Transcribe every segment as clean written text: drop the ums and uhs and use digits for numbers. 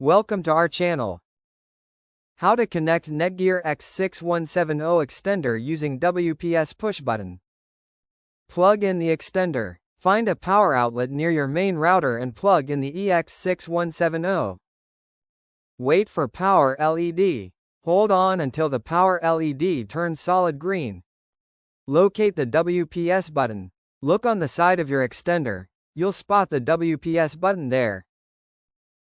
Welcome to our channel. How to connect Netgear EX6170 extender using WPS push button. Plug in the extender. Find a power outlet near your main router and plug in the EX6170. Wait for power LED. Hold on until the power LED turns solid green. Locate the WPS button. Look on the side of your extender. You'll spot the WPS button there.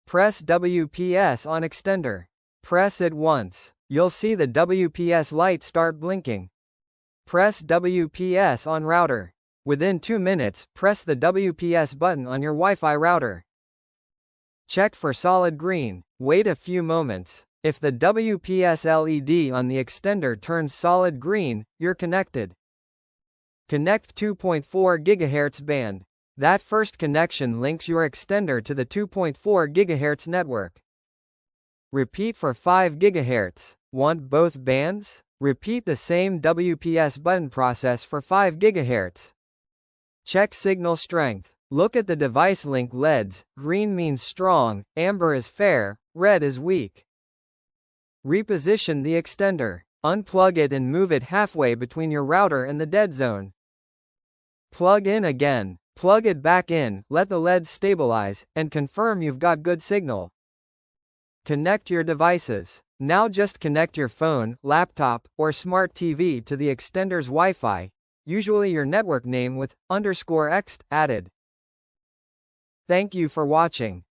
Press WPS on extender. Press it once. You'll see the WPS light start blinking. Press WPS on router. Within 2 minutes, press the WPS button on your Wi-Fi router. Check for solid green. Wait a few moments. If the WPS LED on the extender turns solid green, you're connected. Connect 2.4 GHz band. That first connection links your extender to the 2.4 GHz network. Repeat for 5 GHz. Want both bands? Repeat the same WPS button process for 5 GHz. Check signal strength. Look at the device link LEDs. Green means strong, amber is fair, red is weak. Reposition the extender. Unplug it and move it halfway between your router and the dead zone. Plug in again. Plug it back in, let the LEDs stabilize, and confirm you've got good signal. Connect your devices. Now just connect your phone, laptop, or smart TV to the extender's Wi-Fi, usually your network name with _X added. Thank you for watching.